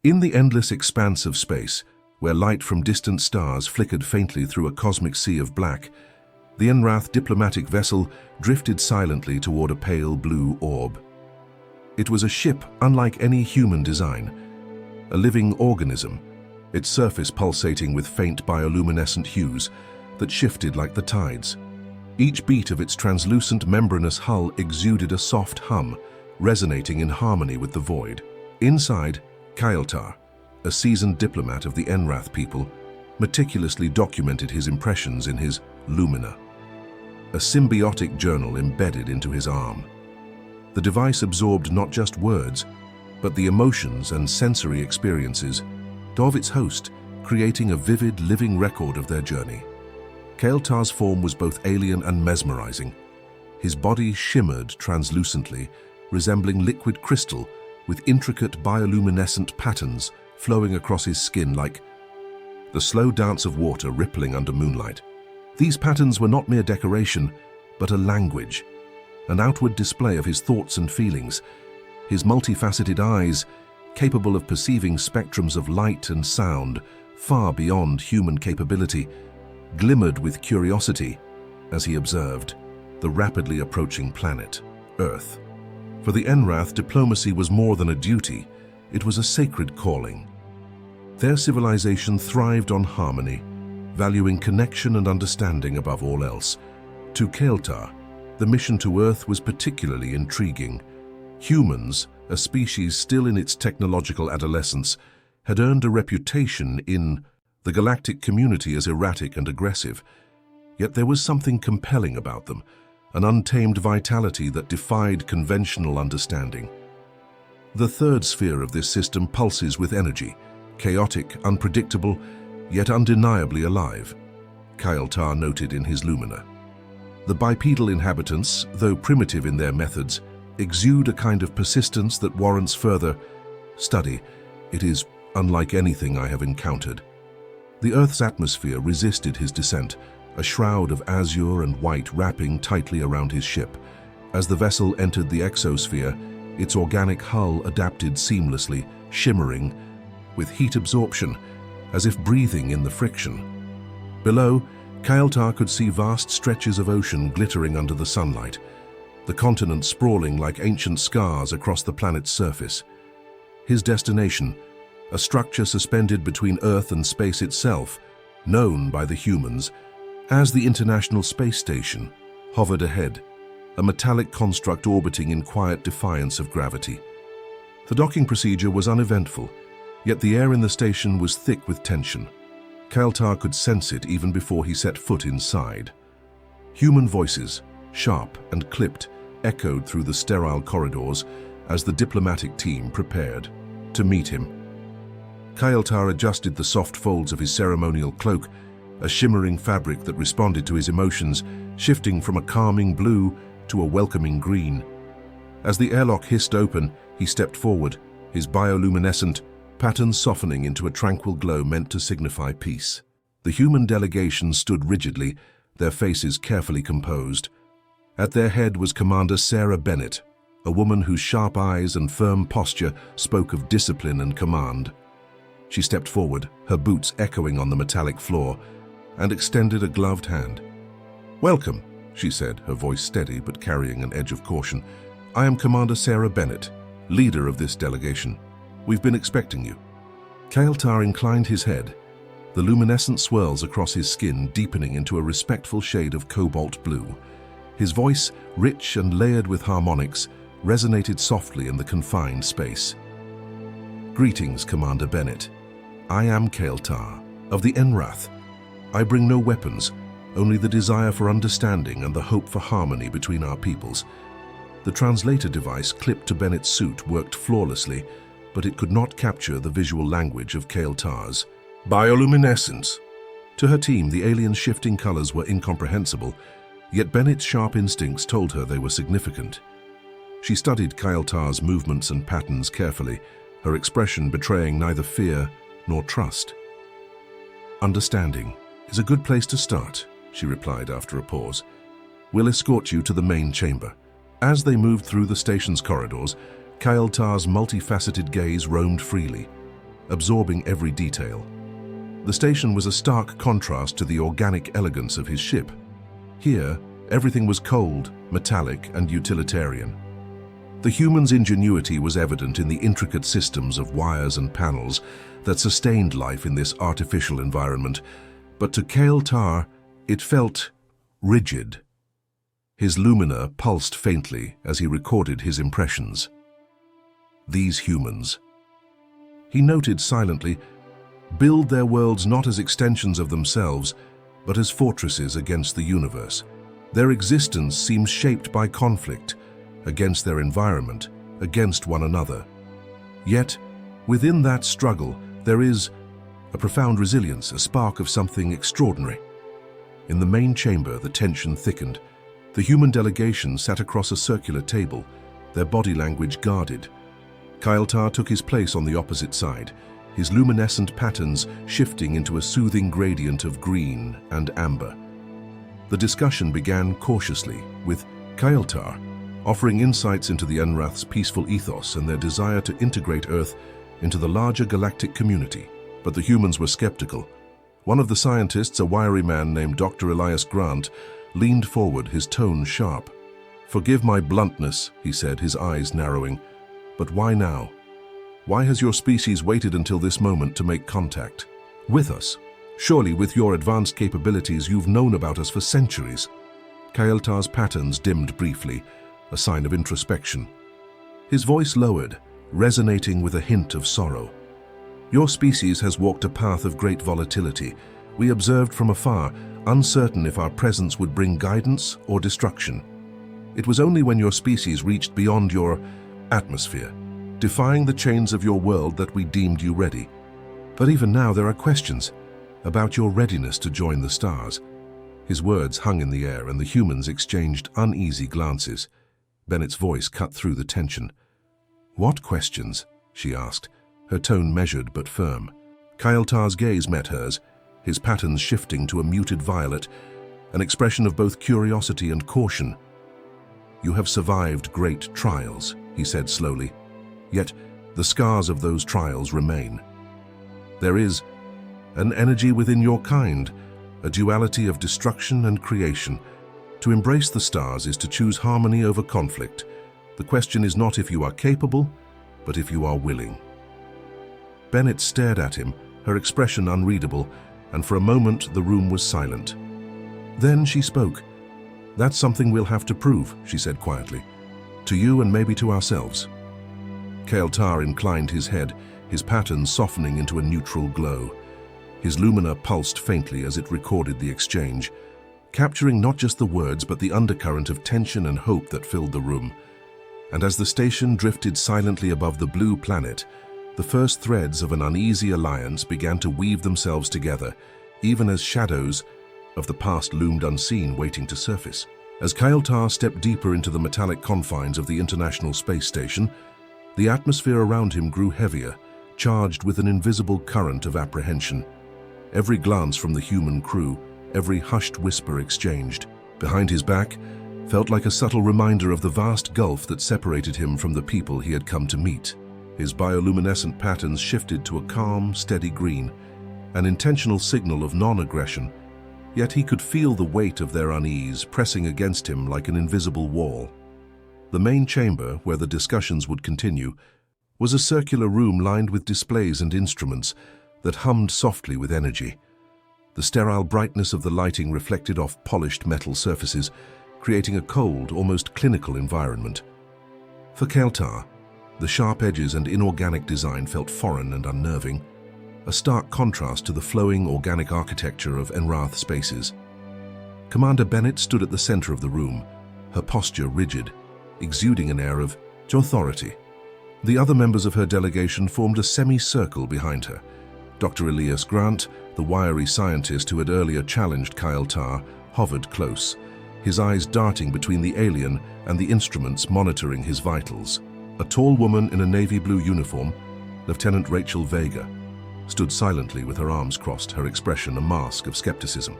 In the endless expanse of space, where light from distant stars flickered faintly through a cosmic sea of black, the Enrath diplomatic vessel drifted silently toward a pale blue orb. It was a ship unlike any human design, a living organism, its surface pulsating with faint bioluminescent hues that shifted like the tides. Each beat of its translucent membranous hull exuded a soft hum, resonating in harmony with the void. Inside, Kyle-Tar, a seasoned diplomat of the Enrath people, meticulously documented his impressions in his Lumina, a symbiotic journal embedded into his arm. The device absorbed not just words, but the emotions and sensory experiences of its host, creating a vivid, living record of their journey. Kyle-Tar's form was both alien and mesmerizing. His body shimmered translucently, resembling liquid crystal, with intricate bioluminescent patterns flowing across his skin like the slow dance of water rippling under moonlight. These patterns were not mere decoration, but a language, an outward display of his thoughts and feelings. His multifaceted eyes, capable of perceiving spectrums of light and sound far beyond human capability, glimmered with curiosity as he observed the rapidly approaching planet, Earth. For the Enrath, diplomacy was more than a duty, it was a sacred calling. Their civilization thrived on harmony, valuing connection and understanding above all else. To Kyle-Tar, the mission to Earth was particularly intriguing. Humans, a species still in its technological adolescence, had earned a reputation in the galactic community as erratic and aggressive. Yet there was something compelling about them, an untamed vitality that defied conventional understanding. The third sphere of this system pulses with energy, chaotic, unpredictable, yet undeniably alive, Kyle-Tar noted in his Lumina. The bipedal inhabitants, though primitive in their methods, exude a kind of persistence that warrants further study. It is unlike anything I have encountered. The Earth's atmosphere resisted his descent, a shroud of azure and white wrapping tightly around his ship. As the vessel entered the exosphere, its organic hull adapted seamlessly, shimmering with heat absorption, as if breathing in the friction. Below, Kyle-Tar could see vast stretches of ocean glittering under the sunlight, the continents sprawling like ancient scars across the planet's surface. His destination, a structure suspended between Earth and space itself, known by the humans as the International Space Station, hovered ahead, a metallic construct orbiting in quiet defiance of gravity. The docking procedure was uneventful, yet the air in the station was thick with tension. Kyle-Tar could sense it even before he set foot inside. Human voices, sharp and clipped, echoed through the sterile corridors as the diplomatic team prepared to meet him. Kyle-Tar adjusted the soft folds of his ceremonial cloak, a shimmering fabric that responded to his emotions, shifting from a calming blue to a welcoming green. As the airlock hissed open, he stepped forward, his bioluminescent patterns softening into a tranquil glow meant to signify peace. The human delegation stood rigidly, their faces carefully composed. At their head was Commander Sarah Bennett, a woman whose sharp eyes and firm posture spoke of discipline and command. She stepped forward, her boots echoing on the metallic floor, and extended a gloved hand. "Welcome," she said, her voice steady but carrying an edge of caution. "I am Commander Sarah Bennett, leader of this delegation. We've been expecting you." Kyle-Tar inclined his head, the luminescent swirls across his skin deepening into a respectful shade of cobalt blue. His voice, rich and layered with harmonics, resonated softly in the confined space. "Greetings, Commander Bennett. I am Kyle-Tar, of the Enrath. I bring no weapons, only the desire for understanding and the hope for harmony between our peoples." The translator device clipped to Bennett's suit worked flawlessly, but it could not capture the visual language of Kyle-Tar's bioluminescence. To her team, the alien's shifting colors were incomprehensible, yet Bennett's sharp instincts told her they were significant. She studied Kyle-Tar's movements and patterns carefully, her expression betraying neither fear nor trust. "Understanding is a good place to start," she replied after a pause. "We'll escort you to the main chamber." As they moved through the station's corridors, Kyle-Tar's multifaceted gaze roamed freely. absorbing every detail. The station was a stark contrast to the organic elegance of his ship. Here, everything was cold, metallic, and utilitarian. The human's ingenuity was evident in the intricate systems of wires and panels that sustained life in this artificial environment, but to Kale Tar, it felt rigid. His lumina pulsed faintly as he recorded his impressions. These humans, he noted silently, build their worlds not as extensions of themselves, but as fortresses against the universe. Their existence seems shaped by conflict, against their environment, against one another. Yet, within that struggle, there is a profound resilience, a spark of something extraordinary. In the main chamber, the tension thickened. The human delegation sat across a circular table, their body language guarded. Kyle Tar took his place on the opposite side, his luminescent patterns shifting into a soothing gradient of green and amber. The discussion began cautiously, with Kyle Tar offering insights into the Enrath's peaceful ethos and their desire to integrate Earth into the larger galactic community. But the humans were skeptical. One of the scientists, a wiry man named Dr. Elias Grant, leaned forward, his tone sharp. "Forgive my bluntness," he said, his eyes narrowing, "but why now? Why has your species waited until this moment to make contact with us? Surely with your advanced capabilities you've known about us for centuries." Kyle Tar's patterns dimmed briefly, a sign of introspection. His voice lowered, resonating with a hint of sorrow. "Your species has walked a path of great volatility. We observed from afar, uncertain if our presence would bring guidance or destruction. It was only when your species reached beyond your atmosphere, defying the chains of your world, that we deemed you ready. But even now there are questions about your readiness to join the stars." His words hung in the air, and the humans exchanged uneasy glances. Bennett's voice cut through the tension. "What questions?" she asked, her tone measured but firm. Kyle Tar's gaze met hers, his patterns shifting to a muted violet, an expression of both curiosity and caution. "You have survived great trials," he said slowly, "yet the scars of those trials remain. There is an energy within your kind, a duality of destruction and creation. To embrace the stars is to choose harmony over conflict. The question is not if you are capable, but if you are willing." Bennett stared at him, her expression unreadable, and for a moment the room was silent. Then she spoke. "That's something we'll have to prove," she said quietly. "To you and maybe to ourselves." Kale Tar inclined his head, his patterns softening into a neutral glow. His lumina pulsed faintly as it recorded the exchange, capturing not just the words but the undercurrent of tension and hope that filled the room. And as the station drifted silently above the blue planet, the first threads of an uneasy alliance began to weave themselves together, even as shadows of the past loomed unseen, waiting to surface. As Kyle Tar stepped deeper into the metallic confines of the International Space Station, the atmosphere around him grew heavier, charged with an invisible current of apprehension. Every glance from the human crew, every hushed whisper exchanged behind his back, felt like a subtle reminder of the vast gulf that separated him from the people he had come to meet. His bioluminescent patterns shifted to a calm, steady green, an intentional signal of non-aggression, yet he could feel the weight of their unease pressing against him like an invisible wall. The main chamber, where the discussions would continue, was a circular room lined with displays and instruments that hummed softly with energy. The sterile brightness of the lighting reflected off polished metal surfaces, creating a cold, almost clinical environment. For Kale Tar, the sharp edges and inorganic design felt foreign and unnerving, a stark contrast to the flowing organic architecture of Enrath spaces. Commander Bennett stood at the center of the room, her posture rigid, exuding an air of authority. The other members of her delegation formed a semicircle behind her. Dr. Elias Grant, the wiry scientist who had earlier challenged Kyle Tar, hovered close, his eyes darting between the alien and the instruments monitoring his vitals. A tall woman in a navy blue uniform, Lieutenant Rachel Vega, stood silently with her arms crossed, her expression a mask of skepticism.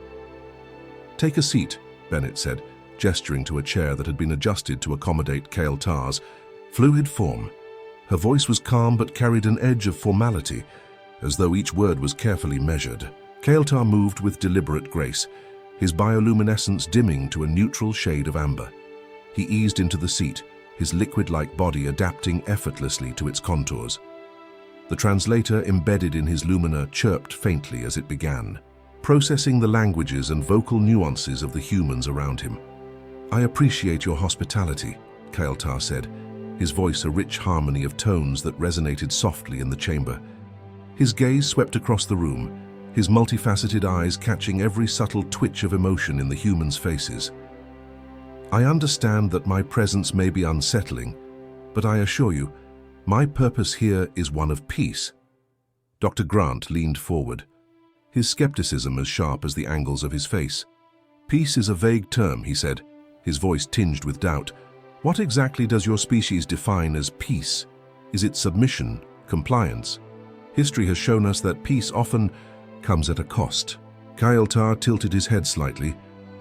"Take a seat," Bennett said, gesturing to a chair that had been adjusted to accommodate Kale Tar's fluid form. Her voice was calm but carried an edge of formality, as though each word was carefully measured. Kael'thar moved with deliberate grace, his bioluminescence dimming to a neutral shade of amber. He eased into the seat, his liquid-like body adapting effortlessly to its contours. The translator embedded in his lumina chirped faintly as it began, processing the languages and vocal nuances of the humans around him. "I appreciate your hospitality," Kael'thar said, his voice a rich harmony of tones that resonated softly in the chamber. His gaze swept across the room, his multifaceted eyes catching every subtle twitch of emotion in the humans' faces. "I understand that my presence may be unsettling, but I assure you, my purpose here is one of peace." Dr. Grant leaned forward, his skepticism as sharp as the angles of his face. "Peace is a vague term," he said, his voice tinged with doubt. "What exactly does your species define as peace? Is it submission, compliance? History has shown us that peace often comes at a cost." Kael'thar tilted his head slightly,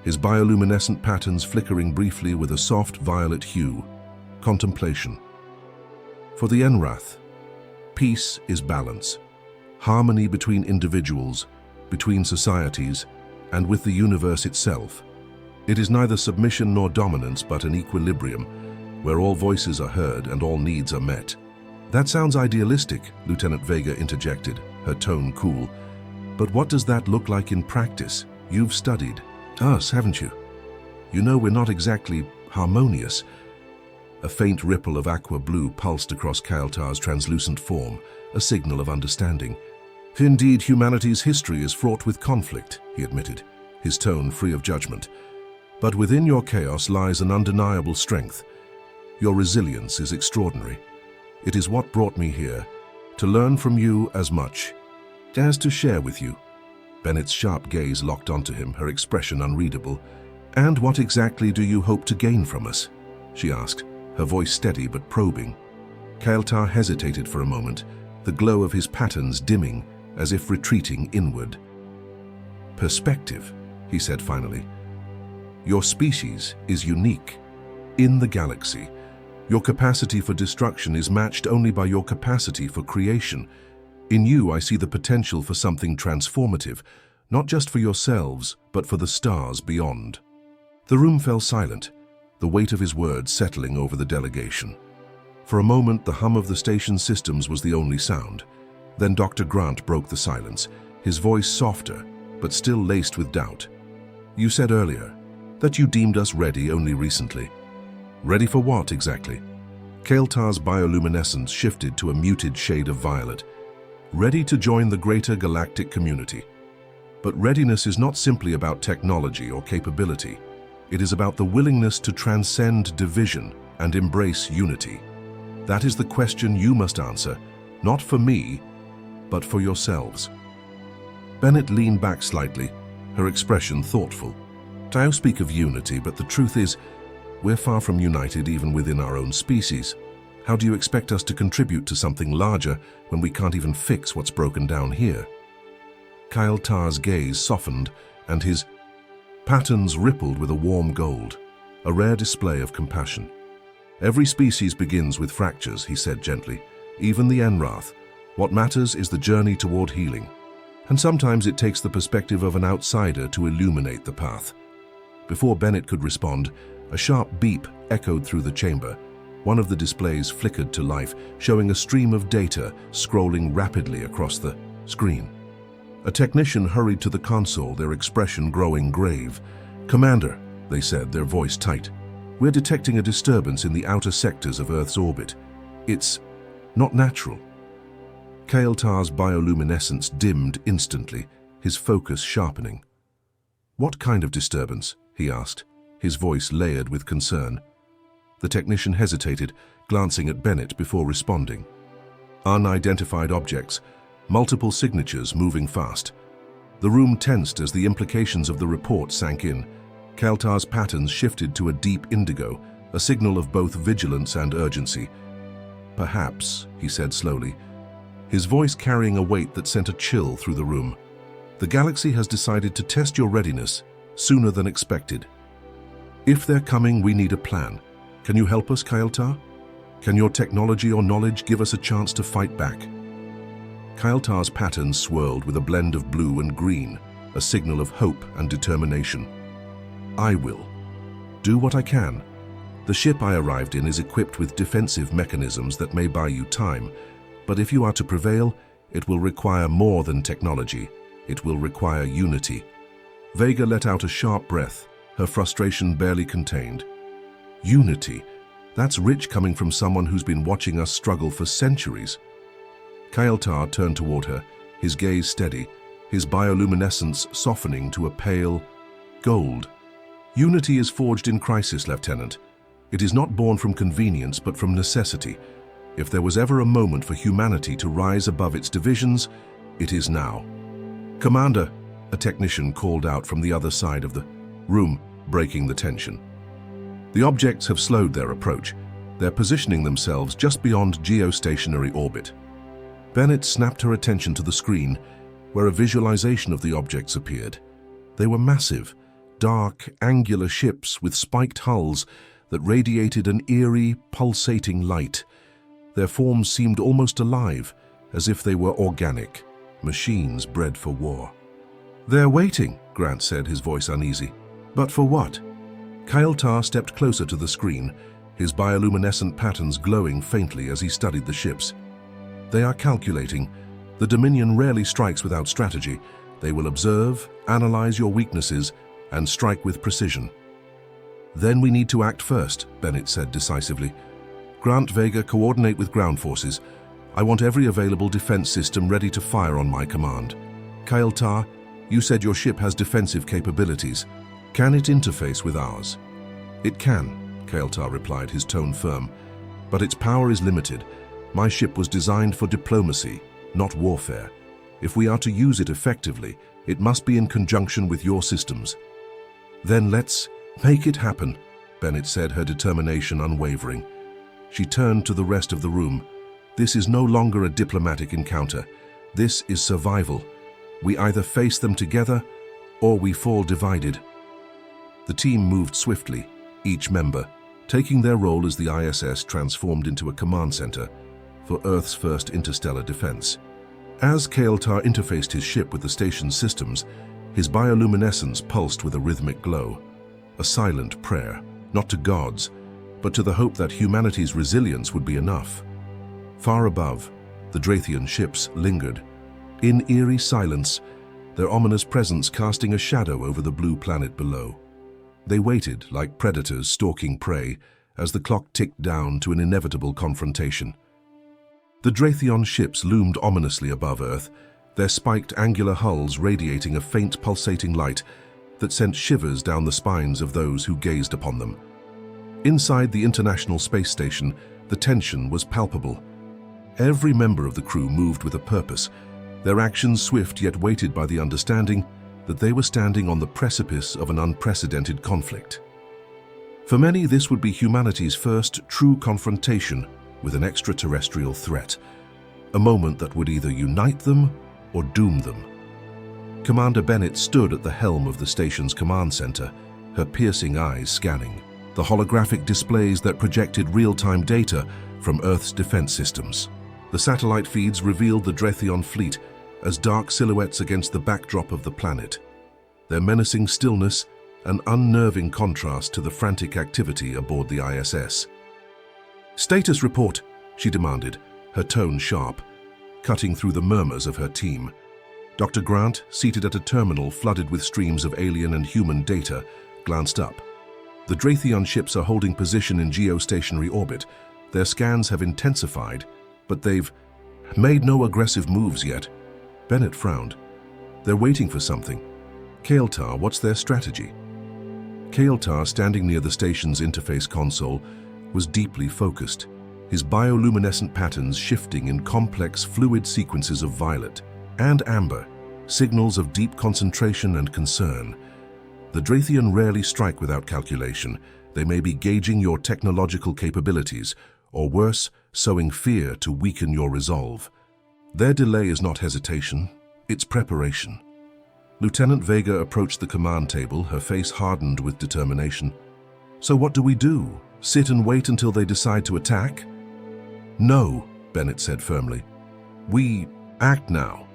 his bioluminescent patterns flickering briefly with a soft violet hue. Contemplation. "For the Enrath, peace is balance, harmony between individuals, between societies, and with the universe itself. It is neither submission nor dominance, but an equilibrium, where all voices are heard and all needs are met." "That sounds idealistic," Lieutenant Vega interjected, her tone cool. "But what does that look like in practice? You've studied us, haven't you? You know we're not exactly harmonious." A faint ripple of aqua blue pulsed across Kael'thar's translucent form, a signal of understanding. "Indeed, humanity's history is fraught with conflict," he admitted, his tone free of judgment. "But within your chaos lies an undeniable strength. Your resilience is extraordinary. It is what brought me here, to learn from you as much as to share with you." Bennett's sharp gaze locked onto him, her expression unreadable. "And what exactly do you hope to gain from us?" she asked, her voice steady but probing. Kael'thar hesitated for a moment, the glow of his patterns dimming, as if retreating inward. "Perspective," he said finally. "Your species is unique in the galaxy. Your capacity for destruction is matched only by your capacity for creation. In you, I see the potential for something transformative, not just for yourselves, but for the stars beyond." The room fell silent, the weight of his words settling over the delegation. For a moment, the hum of the station's systems was the only sound. Then Dr. Grant broke the silence, his voice softer, but still laced with doubt. "You said earlier that you deemed us ready only recently. Ready for what exactly?" Kael'thar's bioluminescence shifted to a muted shade of violet. "Ready to join the greater galactic community. But readiness is not simply about technology or capability. It is about the willingness to transcend division and embrace unity. That is the question you must answer, not for me, but for yourselves." Bennett leaned back slightly, her expression thoughtful. "I speak of unity, but the truth is, we're far from united even within our own species. How do you expect us to contribute to something larger when we can't even fix what's broken down here?" Kael'thar's gaze softened, and his patterns rippled with a warm gold, a rare display of compassion. "Every species begins with fractures," he said gently. "Even the Enrath. What matters is the journey toward healing. And sometimes it takes the perspective of an outsider to illuminate the path." Before Bennett could respond, a sharp beep echoed through the chamber. One of the displays flickered to life, showing a stream of data scrolling rapidly across the screen. A technician hurried to the console, their expression growing grave. "Commander," they said, their voice tight, "we're detecting a disturbance in the outer sectors of Earth's orbit. It's not natural." Kael'thar's bioluminescence dimmed instantly, his focus sharpening. "What kind of disturbance?" he asked, his voice layered with concern. The technician hesitated, glancing at Bennett before responding. "Unidentified objects, multiple signatures moving fast." The room tensed as the implications of the report sank in. Kael'thar's patterns shifted to a deep indigo, a signal of both vigilance and urgency. "Perhaps," he said slowly, his voice carrying a weight that sent a chill through the room. "The galaxy has decided to test your readiness sooner than expected. If they're coming, we need a plan. Can you help us, Kael'thar? Can your technology or knowledge give us a chance to fight back?" Kyle-Tar's patterns swirled with a blend of blue and green, a signal of hope and determination. I will do what I can. The ship I arrived in is equipped with defensive mechanisms that may buy you time, but if you are to prevail, it will require more than technology. It will require unity. Vega let out a sharp breath, her frustration barely contained. Unity? That's rich coming from someone who's been watching us struggle for centuries. Kyle-Tar turned toward her, his gaze steady, his bioluminescence softening to a pale gold. Unity is forged in crisis, Lieutenant. It is not born from convenience, but from necessity. If there was ever a moment for humanity to rise above its divisions, it is now. Commander, a technician called out from the other side of the room, breaking the tension. The objects have slowed their approach. They're positioning themselves just beyond geostationary orbit. Bennett snapped her attention to the screen, where a visualization of the objects appeared. They were massive, dark, angular ships with spiked hulls that radiated an eerie, pulsating light. Their forms seemed almost alive, as if they were organic, machines bred for war. "They're waiting," Grant said, his voice uneasy. "But for what?" Kyle-Tar stepped closer to the screen, his bioluminescent patterns glowing faintly as he studied the ships. "They are calculating. The Dominion rarely strikes without strategy. They will observe, analyze your weaknesses, and strike with precision." "Then we need to act first," Bennett said decisively. "Grant, Vega, coordinate with ground forces. I want every available defense system ready to fire on my command. Kyle-Tar, you said your ship has defensive capabilities. Can it interface with ours?" "It can," Kyle-Tar replied, his tone firm. "But its power is limited. My ship was designed for diplomacy, not warfare. If we are to use it effectively, it must be in conjunction with your systems." "Then let's make it happen," Bennett said, her determination unwavering. She turned to the rest of the room. "This is no longer a diplomatic encounter. This is survival. We either face them together, or we fall divided." The team moved swiftly, each member taking their role as the ISS transformed into a command center for Earth's first interstellar defense. As Kyle-Tar interfaced his ship with the station's systems, his bioluminescence pulsed with a rhythmic glow, a silent prayer, not to gods, but to the hope that humanity's resilience would be enough. Far above, the Drathian ships lingered, in eerie silence, their ominous presence casting a shadow over the blue planet below. They waited like predators stalking prey as the clock ticked down to an inevitable confrontation. The Drathian ships loomed ominously above Earth, their spiked angular hulls radiating a faint pulsating light that sent shivers down the spines of those who gazed upon them. Inside the International Space Station, the tension was palpable. Every member of the crew moved with a purpose, their actions swift yet weighted by the understanding that they were standing on the precipice of an unprecedented conflict. For many, this would be humanity's first true confrontation with an extraterrestrial threat, a moment that would either unite them or doom them. Commander Bennett stood at the helm of the station's command center, her piercing eyes scanning the holographic displays that projected real-time data from Earth's defense systems. The satellite feeds revealed the Drathian fleet as dark silhouettes against the backdrop of the planet, their menacing stillness an unnerving contrast to the frantic activity aboard the ISS. "Status report," she demanded, her tone sharp, cutting through the murmurs of her team. Dr. Grant, seated at a terminal flooded with streams of alien and human data, glanced up. "The Drathian ships are holding position in geostationary orbit. Their scans have intensified, but they've made no aggressive moves yet." Bennett frowned. "They're waiting for something. Kyle-Tar, what's their strategy?" Kyle-Tar, standing near the station's interface console, was deeply focused, his bioluminescent patterns shifting in complex fluid sequences of violet and amber, signals of deep concentration and concern. The Drathian rarely strike without calculation. They may be gauging your technological capabilities, or worse, sowing fear to weaken your resolve. Their delay is not hesitation, it's preparation. Lieutenant Vega approached the command table, her face hardened with determination. "So what do we do? Sit and wait until they decide to attack?" "No," Bennett said firmly. We Act now.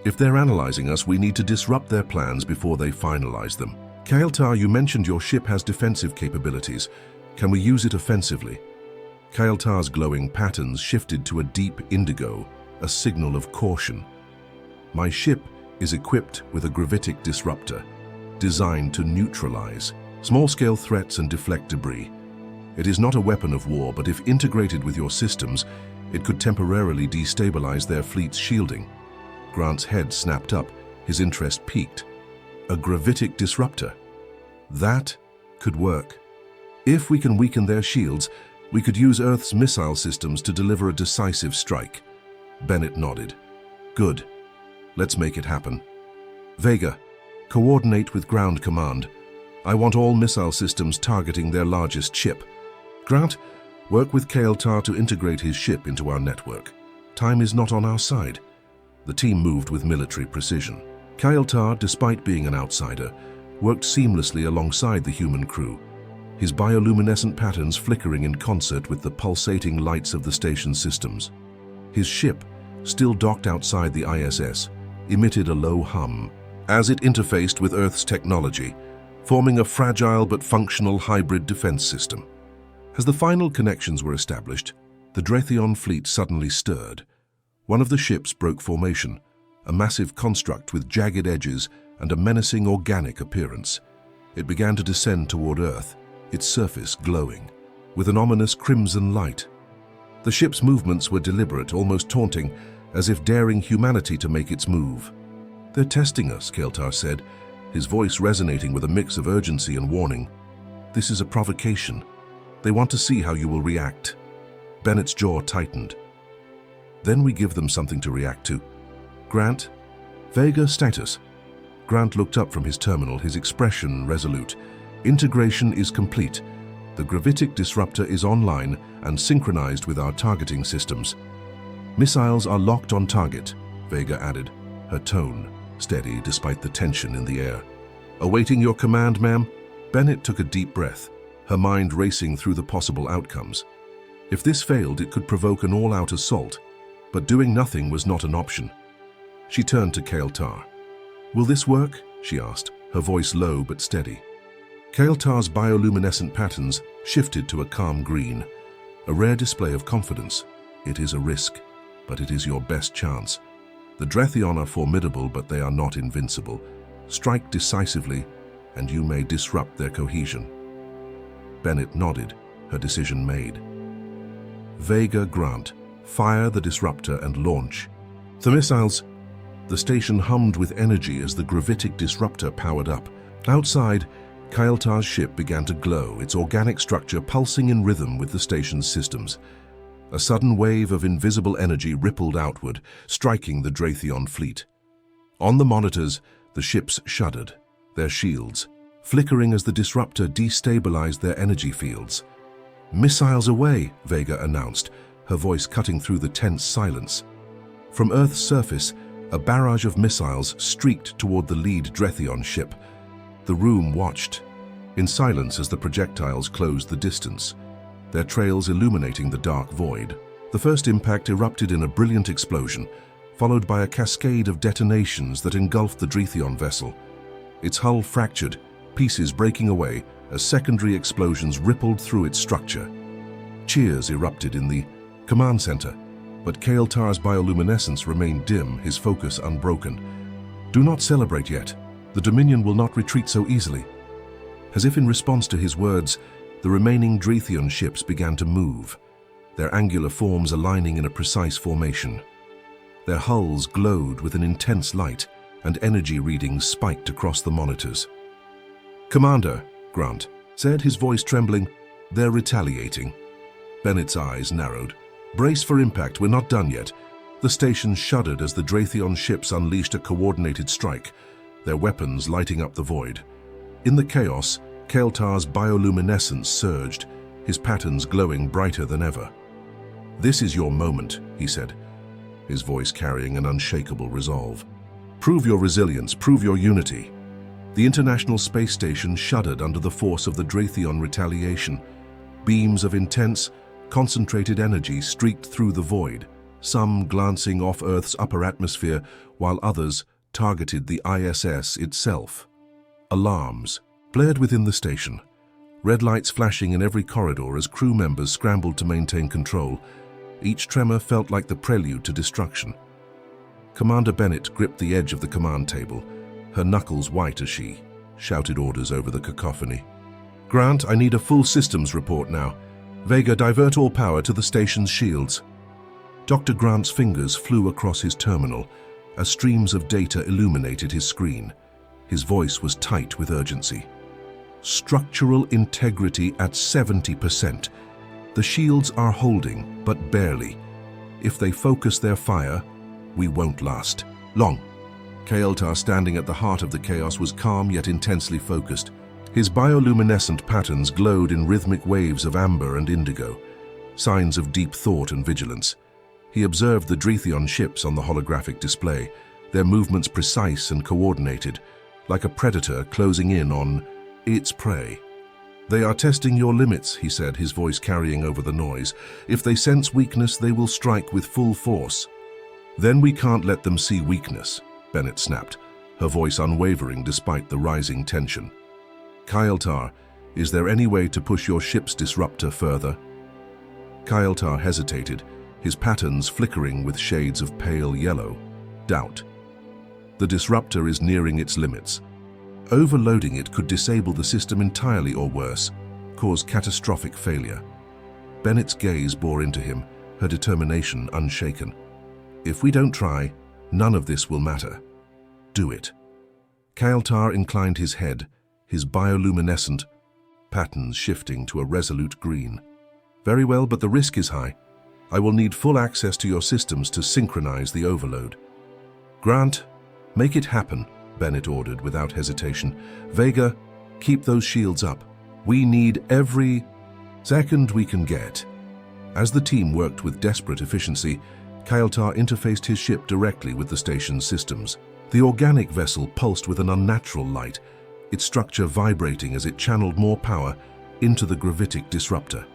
If they're analyzing us, we need to disrupt their plans before they finalize them. Kael'thar, you mentioned your ship has defensive capabilities. Can we use it offensively? Kael'thar's glowing patterns shifted to a deep indigo, a signal of caution. My ship is equipped with a gravitic disruptor, designed to neutralize small-scale threats and deflect debris. It is not a weapon of war, but if integrated with your systems, it could temporarily destabilize their fleet's shielding. Grant's head snapped up, his interest peaked. A gravitic disruptor. That could work. If we can weaken their shields, we could use Earth's missile systems to deliver a decisive strike. Bennett nodded. Good. Let's make it happen. Vega, coordinate with ground command. I want all missile systems targeting their largest ship. Grant, work with Kael'thar to integrate his ship into our network. Time is not on our side. The team moved with military precision. Kael'thar, despite being an outsider, worked seamlessly alongside the human crew, his bioluminescent patterns flickering in concert with the pulsating lights of the station systems. His ship, still docked outside the ISS, emitted a low hum as it interfaced with Earth's technology, forming a fragile but functional hybrid defense system. As the final connections were established, the Draythion fleet suddenly stirred. One of the ships broke formation, a massive construct with jagged edges and a menacing organic appearance. It began to descend toward Earth, its surface glowing, with an ominous crimson light. The ship's movements were deliberate, almost taunting, as if daring humanity to make its move. They're testing us, Kael'thar said, his voice resonating with a mix of urgency and warning. This is a provocation. They want to see how you will react. Bennett's jaw tightened. Then we give them something to react to. Grant, Vega status. Grant looked up from his terminal, his expression resolute. Integration is complete. The gravitic disruptor is online and synchronized with our targeting systems. Missiles are locked on target, Vega added, her tone steady despite the tension in the air. Awaiting your command, ma'am? Bennett took a deep breath, her mind racing through the possible outcomes. If this failed, it could provoke an all-out assault, but doing nothing was not an option. She turned to Kael'thar. Will this work? She asked, her voice low but steady. Kael'thar's bioluminescent patterns shifted to a calm green, a rare display of confidence. It is a risk, but it is your best chance. The Draythion are formidable, but they are not invincible. Strike decisively, and you may disrupt their cohesion. Bennett nodded, her decision made. Vega, Grant, fire the disruptor and launch. The missiles. The station hummed with energy as the gravitic disruptor powered up. Outside, Kael'thar's ship began to glow, its organic structure pulsing in rhythm with the station's systems. A sudden wave of invisible energy rippled outward, striking the Draythion fleet. On the monitors, the ships shuddered, their shields flickering as the disruptor destabilized their energy fields. Missiles away, Vega announced, her voice cutting through the tense silence. From Earth's surface, a barrage of missiles streaked toward the lead Draythion ship. The room watched, in silence as the projectiles closed the distance, their trails illuminating the dark void. The first impact erupted in a brilliant explosion, followed by a cascade of detonations that engulfed the Draythion vessel. Its hull fractured, pieces breaking away as secondary explosions rippled through its structure. Cheers erupted in the command center, but Kael'thar's bioluminescence remained dim, his focus unbroken. Do not celebrate yet. The Dominion will not retreat so easily. As if in response to his words, the remaining Draythion ships began to move, their angular forms aligning in a precise formation. Their hulls glowed with an intense light, and energy readings spiked across the monitors. Commander, Grant said, his voice trembling, they're retaliating. Bennett's eyes narrowed. Brace for impact, we're not done yet. The station shuddered as the Draythion ships unleashed a coordinated strike, their weapons lighting up the void. In the chaos, Kael'thar's bioluminescence surged, his patterns glowing brighter than ever. This is your moment, he said, his voice carrying an unshakable resolve. Prove your resilience, prove your unity. The International Space Station shuddered under the force of the Draythion retaliation. Beams of intense, concentrated energy streaked through the void, some glancing off Earth's upper atmosphere while others targeted the ISS itself. Alarms blared within the station, red lights flashing in every corridor as crew members scrambled to maintain control. Each tremor felt like the prelude to destruction. Commander Bennett gripped the edge of the command table, her knuckles white as she shouted orders over the cacophony. "Grant, I need a full systems report now. Vega, divert all power to the station's shields." Dr. Grant's fingers flew across his terminal as streams of data illuminated his screen. His voice was tight with urgency. "Structural integrity at 70%. The shields are holding, but barely. If they focus their fire, we won't last long." Kael'thar, standing at the heart of the chaos, was calm yet intensely focused. His bioluminescent patterns glowed in rhythmic waves of amber and indigo, signs of deep thought and vigilance. He observed the Dretheon ships on the holographic display, their movements precise and coordinated, like a predator closing in on its prey. "They are testing your limits," he said, his voice carrying over the noise. "If they sense weakness, they will strike with full force." "Then we can't let them see weakness," Bennett snapped, her voice unwavering despite the rising tension. "Kael'thar, is there any way to push your ship's disruptor further?" Kael'thar hesitated, his patterns flickering with shades of pale yellow. "Doubt. The disruptor is nearing its limits. Overloading it could disable the system entirely or worse, cause catastrophic failure." Bennett's gaze bore into him, her determination unshaken. "If we don't try, none of this will matter. Do it." Kael'thar inclined his head, his bioluminescent patterns shifting to a resolute green. "Very well, but the risk is high. I will need full access to your systems to synchronize the overload." "Grant, make it happen," Bennett ordered without hesitation. "Vega, keep those shields up. We need every second we can get." As the team worked with desperate efficiency, Kael'thar interfaced his ship directly with the station's systems. The organic vessel pulsed with an unnatural light, its structure vibrating as it channeled more power into the gravitic disruptor.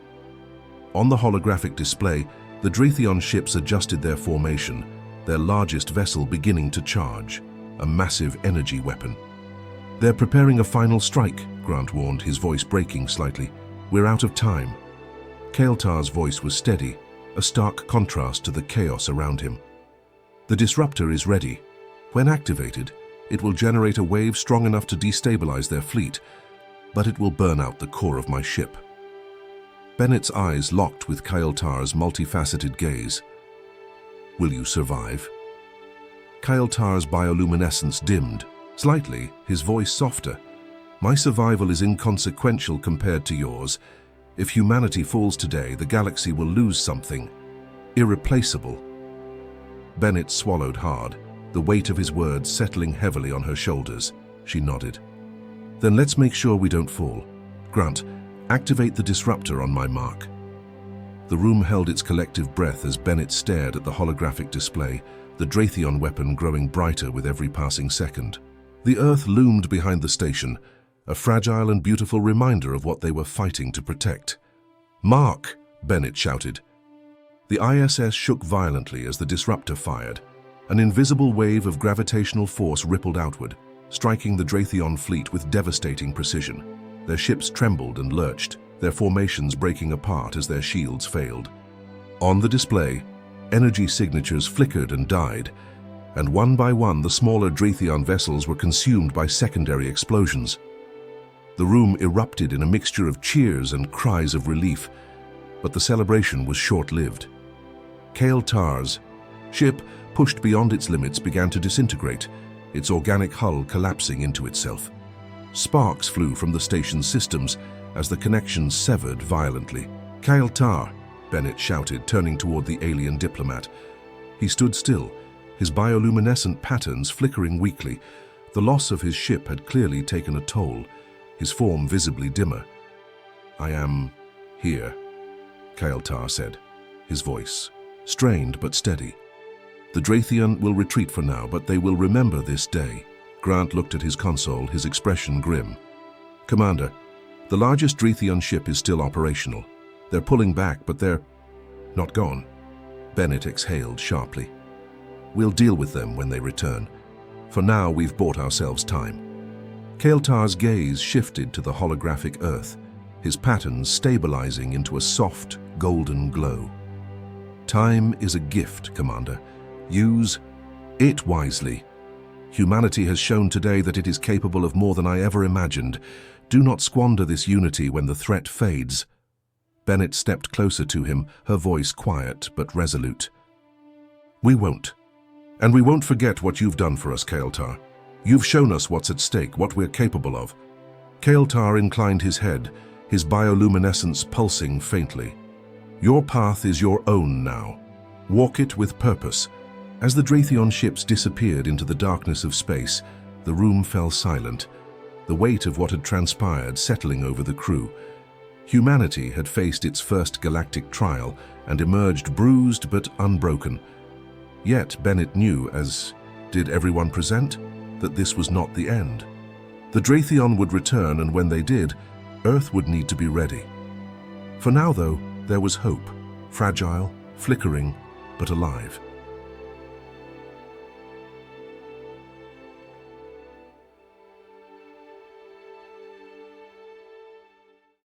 On the holographic display, the Dretheon ships adjusted their formation, their largest vessel beginning to charge, a massive energy weapon. "They're preparing a final strike," Grant warned, his voice breaking slightly. "We're out of time." Kael'thar's voice was steady, a stark contrast to the chaos around him. "The disruptor is ready. When activated, it will generate a wave strong enough to destabilize their fleet, but it will burn out the core of my ship." Bennett's eyes locked with Kael'thar's multifaceted gaze. "Will you survive?" Kael'thar's bioluminescence dimmed. Slightly, his voice softer. "My survival is inconsequential compared to yours. If humanity falls today, the galaxy will lose something irreplaceable." Bennett swallowed hard, the weight of his words settling heavily on her shoulders. She nodded. "Then let's make sure we don't fall. Grant, activate the disruptor on my mark." The room held its collective breath as Bennett stared at the holographic display, the Dretheon weapon growing brighter with every passing second. The Earth loomed behind the station, a fragile and beautiful reminder of what they were fighting to protect. "Mark!" Bennett shouted. The ISS shook violently as the disruptor fired. An invisible wave of gravitational force rippled outward, striking the Dretheon fleet with devastating precision. Their ships trembled and lurched, their formations breaking apart as their shields failed. On the display, energy signatures flickered and died, and one by one the smaller Dretheon vessels were consumed by secondary explosions. The room erupted in a mixture of cheers and cries of relief, but the celebration was short-lived. Kael'thar's ship, pushed beyond its limits, began to disintegrate, its organic hull collapsing into itself. Sparks flew from the station's systems as the connections severed violently. "Kael'thar!" Bennett shouted, turning toward the alien diplomat. He stood still, his bioluminescent patterns flickering weakly. The loss of his ship had clearly taken a toll, his form visibly dimmer. "I am here," Kael'thar said, his voice strained but steady. "The Dretheon will retreat for now, but they will remember this day." Grant looked at his console, his expression grim. "Commander, the largest Dretheon ship is still operational. They're pulling back, but they're not gone." Bennett exhaled sharply. We'll deal with them when they return. For now, we've bought ourselves time. Kael'tar's gaze shifted to the holographic Earth, his patterns stabilizing into a soft, golden glow. Time is a gift, Commander. Use it wisely. Humanity has shown today that it is capable of more than I ever imagined. Do not squander this unity when the threat fades. Bennett stepped closer to him, her voice quiet but resolute. We won't. And we won't forget what you've done for us, Kael'tar. You've shown us what's at stake, what we're capable of. Kael'tar inclined his head, his bioluminescence pulsing faintly. Your path is your own now. Walk it with purpose. As the Draythion ships disappeared into the darkness of space, the room fell silent, the weight of what had transpired settling over the crew. Humanity had faced its first galactic trial and emerged bruised but unbroken. Yet Bennett knew, as did everyone present, that this was not the end. The Draythion would return, and when they did, Earth would need to be ready. For now, though, there was hope, fragile, flickering, but alive.